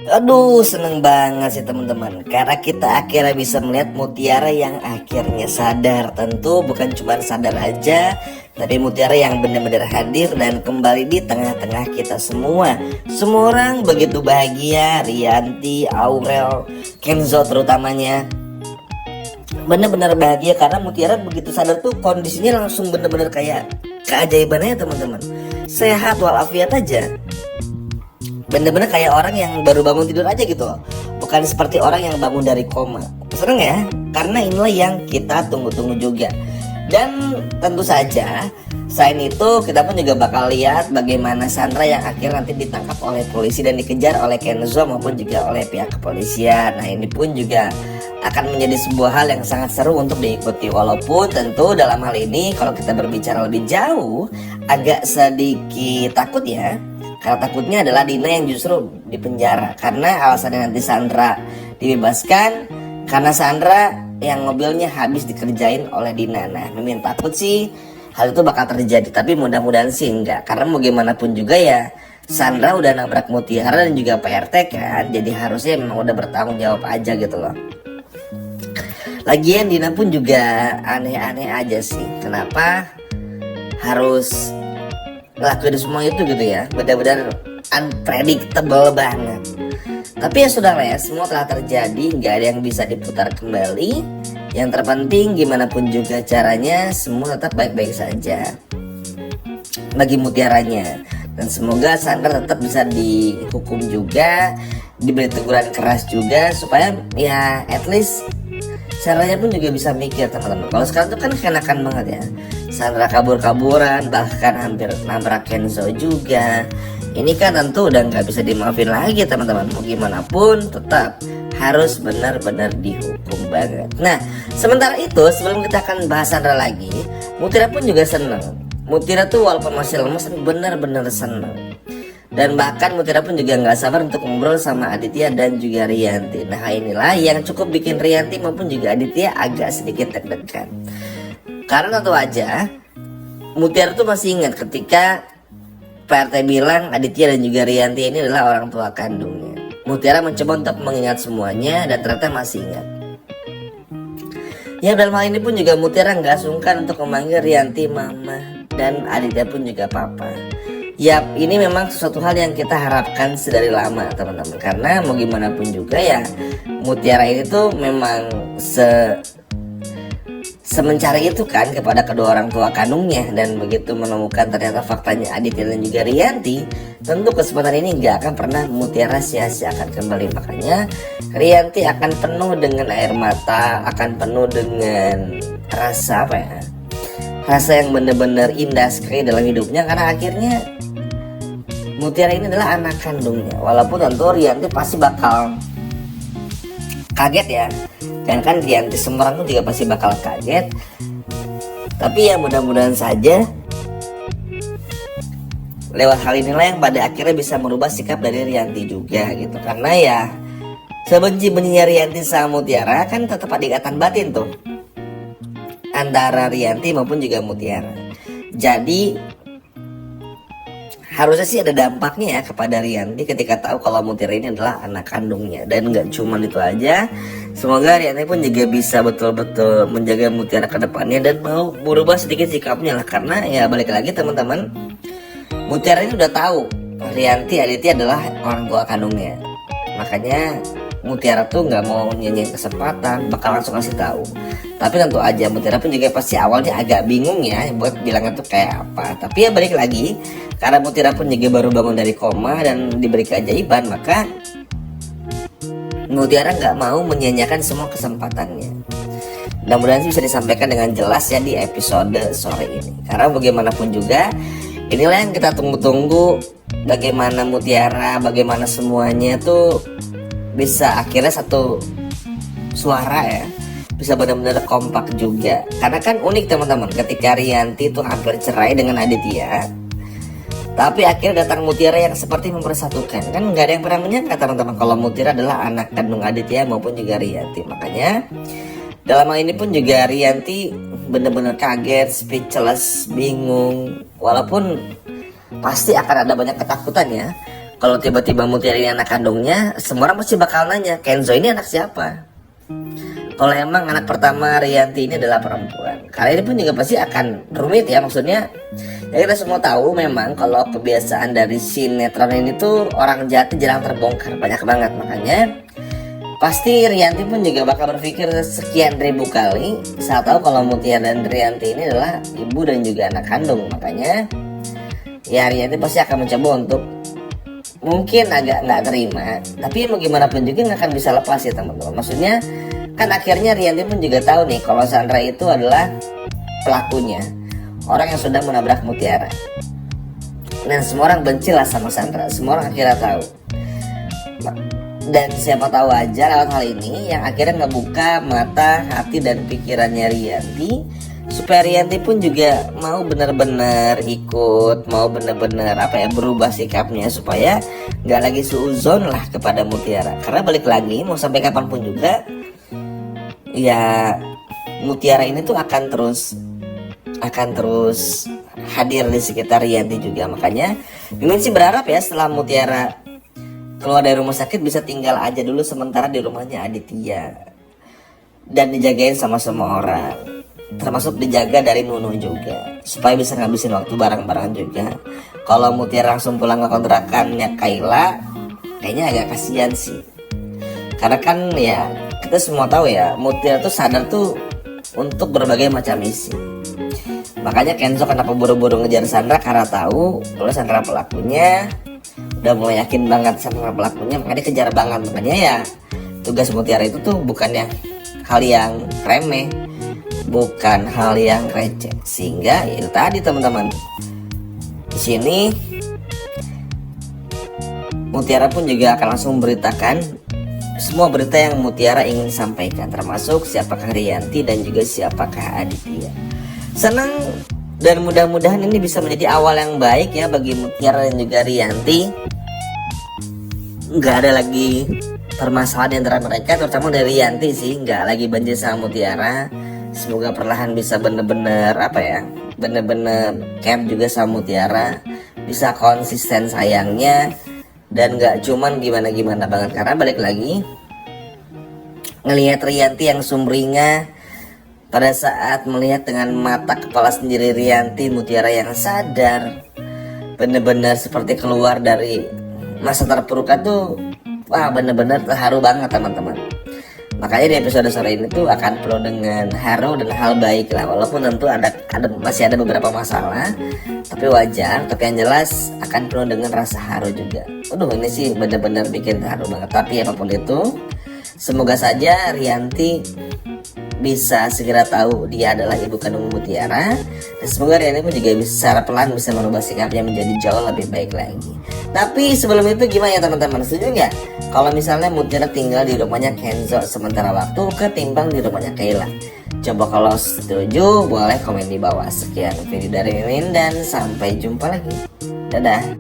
Aduh, seneng banget sih teman-teman, karena kita akhirnya bisa melihat Mutiara yang akhirnya sadar. Tentu bukan cuma sadar aja, tapi Mutiara yang benar-benar hadir dan kembali di tengah-tengah kita semua. Semua orang begitu bahagia, Rianti, Aurel, Kenzo terutamanya. Benar-benar bahagia karena Mutiara begitu sadar tuh kondisinya langsung benar-benar kayak keajaibannya teman-teman. Sehat walafiat aja. Bener-bener kayak orang yang baru bangun tidur aja gitu loh. Bukan seperti orang yang bangun dari koma. Seneng ya, karena inilah yang kita tunggu-tunggu juga. Dan tentu saja selain itu kita pun juga bakal lihat bagaimana Sandra yang akhirnya nanti ditangkap oleh polisi dan dikejar oleh Kenzo maupun juga oleh pihak kepolisian. Nah ini pun juga akan menjadi sebuah hal yang sangat seru untuk diikuti. Walaupun tentu dalam hal ini kalau kita berbicara lebih jauh agak sedikit takut ya. Karena takutnya adalah Dina yang justru dipenjara. Karena alasannya nanti Sandra dibebaskan karena Sandra yang mobilnya habis dikerjain oleh Dina. Nah Mimin takut sih hal itu bakal terjadi, tapi mudah-mudahan sih enggak. Karena mau gimana pun juga ya Sandra udah nabrak Mutiara dan juga PRT kan. Jadi harusnya memang udah bertanggung jawab aja gitu loh. Lagian Dina pun juga aneh-aneh aja sih. Kenapa harus ngelakuin semua itu gitu ya, benar-benar unpredictable banget. Tapi ya sudah lah ya, semua telah terjadi, nggak ada yang bisa diputar kembali. Yang terpenting gimana pun juga caranya, semua tetap baik-baik saja bagi Mutiaranya. Dan semoga Sandra tetap bisa dihukum juga, diberi teguran keras juga, supaya ya at least Sandranya pun juga bisa mikir teman-teman. Kalau sekarang tuh kan kenakan banget ya, Sandra kabur-kaburan, bahkan hampir nabrak Kenzo juga. Ini kan tentu udah nggak bisa dimaafin lagi teman-teman. Mau gimana pun tetap harus benar-benar dihukum banget. Nah sementara itu sebelum kita akan bahas Sandra lagi, Mutiara pun juga seneng. Mutiara tuh walaupun masih lemes benar-benar seneng. Dan bahkan Mutiara pun juga nggak sabar untuk ngobrol sama Aditya dan juga Rianti. Nah inilah yang cukup bikin Rianti maupun juga Aditya agak sedikit deg-degan. Karena tentu aja Mutiara tuh masih ingat ketika PRT bilang Aditya dan juga Rianti ini adalah orang tua kandungnya. Mutiara mencoba untuk mengingat semuanya dan ternyata masih ingat. Ya dalam hal ini pun juga Mutiara nggak sungkan untuk memanggil Rianti mama dan Aditya pun juga papa. Yap, ini memang sesuatu hal yang kita harapkan sedari lama teman-teman. Karena mau gimana pun juga ya Mutiara ini tuh memang semencari itu kan kepada kedua orang tua kandungnya. Dan begitu menemukan ternyata faktanya Aditya dan juga Rianti, tentu kesempatan ini gak akan pernah Mutiara sia-siakan kembali. Makanya Rianti akan penuh dengan air mata, akan penuh dengan rasa apa ya, rasa yang benar-benar indah sekali dalam hidupnya. Karena akhirnya Mutiara ini adalah anak kandungnya. Walaupun tentu Rianti pasti bakal kaget ya. Dan kan Rianti semua orang tuh juga pasti bakal kaget. Tapi ya mudah-mudahan saja lewat hal inilah yang pada akhirnya bisa merubah sikap dari Rianti juga gitu. Karena ya sebenci-bencinya Rianti sama Mutiara kan tetap ada ikatan batin tuh antara Rianti maupun juga Mutiara. Jadi harusnya sih ada dampaknya ya kepada Rianti ketika tahu kalau Mutiara ini adalah anak kandungnya. Dan gak cuma itu aja, semoga Rianti pun juga bisa betul-betul menjaga Mutiara ke depannya dan mau berubah sedikit sikapnya lah. Karena ya balik lagi teman-teman, Mutiara ini udah tahu Rianti Aditya adalah orang tua kandungnya. Makanya Mutiara tuh nggak mau nyanyiin kesempatan, bakal langsung kasih tahu. Tapi tentu aja Mutiara pun juga pasti awalnya agak bingung ya buat bilangnya tuh kayak apa. Tapi ya balik lagi, karena Mutiara pun juga baru bangun dari koma dan diberi keajaiban, maka Mutiara nggak mau menyanyiakan semua kesempatannya. Mudah-mudahan sih bisa disampaikan dengan jelas ya di episode sore ini. Karena bagaimanapun juga inilah yang kita tunggu-tunggu, bagaimana Mutiara, bagaimana semuanya tuh bisa akhirnya satu suara ya, bisa benar-benar kompak juga. Karena kan unik teman-teman, ketika Rianti tuh hampir cerai dengan Aditya, tapi akhirnya datang Mutiara yang seperti mempersatukan. Kan nggak ada yang pernah menyangka teman-teman kalau Mutiara adalah anak kandung Aditya maupun juga Rianti. Makanya dalam hal ini pun juga Rianti benar-benar kaget, speechless, bingung. Walaupun pasti akan ada banyak ketakutan ya, Kalau tiba-tiba Mutiara ini anak kandungnya, semua orang pasti bakal nanya, Kenzo ini anak siapa? Kalau emang anak pertama Rianti ini adalah perempuan, kali ini pun juga pasti akan rumit ya. Maksudnya ya kita semua tahu memang kalau kebiasaan dari sinetron ini tuh orang jahat jarang terbongkar, banyak banget. Makanya pasti Rianti pun juga bakal berpikir sekian ribu kali saat tahu kalau Mutiara dan Rianti ini adalah ibu dan juga anak kandung. Makanya ya Rianti pasti akan mencoba untuk mungkin agak nggak terima, tapi mau gimana pun juga nggak akan bisa lepas ya teman-teman. Maksudnya kan akhirnya Rianti pun juga tahu nih kalau Sandra itu adalah pelakunya, orang yang sudah menabrak Mutiara. Dan semua orang benci lah sama Sandra, semua orang akhirnya tahu. Dan siapa tahu aja lewat hal ini yang akhirnya ngebuka mata, hati dan pikirannya Rianti, supaya Rianti pun juga mau benar-benar ikut, mau benar-benar berubah sikapnya supaya nggak lagi suuzon lah kepada Mutiara. Karena balik lagi mau sampai kapanpun juga ya Mutiara ini tuh akan terus hadir di sekitar Rianti juga. Makanya Mimin sih berharap ya setelah Mutiara keluar dari rumah sakit bisa tinggal aja dulu sementara di rumahnya Aditya dan dijagain sama semua orang, termasuk dijaga dari Nunu juga supaya bisa ngabisin waktu bareng-bareng juga. Kalau Mutiara langsung pulang ke kontrakannya Kayla kayaknya agak kasihan sih, karena kan ya kita semua tahu ya Mutiara tuh sadar tuh untuk berbagai macam misi. Makanya Kenzo kenapa buru-buru ngejar Sandra, karena tahu kalau Sandra pelakunya, udah mulai yakin banget Sandra pelakunya, makanya dia kejar banget. Makanya ya tugas Mutiara itu tuh bukannya hal yang remeh, bukan hal yang receh, sehingga itu tadi teman-teman. Di sini Mutiara pun juga akan langsung memberitakan semua berita yang Mutiara ingin sampaikan, termasuk siapakah Rianti dan juga siapakah Aditya. Senang dan mudah-mudahan ini bisa menjadi awal yang baik ya bagi Mutiara dan juga Rianti. Nggak ada lagi permasalahan antara mereka, terutama dari Rianti sih nggak lagi benci sama Mutiara. Semoga perlahan bisa bener-bener bener-bener care juga sama Mutiara, bisa konsisten sayangnya dan nggak cuman gimana-gimana banget. Karena balik lagi ngelihat Rianti yang sumringah pada saat melihat dengan mata kepala sendiri Rianti Mutiara yang sadar, bener-bener seperti keluar dari masa terpuruknya tuh, wah bener-bener terharu banget teman-teman. Makanya di episode sore ini tuh akan penuh dengan haru dan hal baik lah, walaupun tentu masih ada beberapa masalah, tapi wajar. Tapi yang jelas akan penuh dengan rasa haru juga. Aduh ini sih bener-bener bikin haru banget. Tapi apapun itu, semoga saja Rianti bisa segera tahu dia adalah ibu kandung Mutiara, dan semoga Rianti pun juga bisa secara pelan bisa merubah sikapnya menjadi jauh lebih baik lagi. Tapi sebelum itu gimana ya teman-teman, setuju nggak kalau misalnya Mutiara tinggal di rumahnya Kenzo sementara waktu ketimbang di rumahnya Kayla? Coba kalau setuju boleh komen di bawah. Sekian video dari Mimin dan sampai jumpa lagi. Dadah.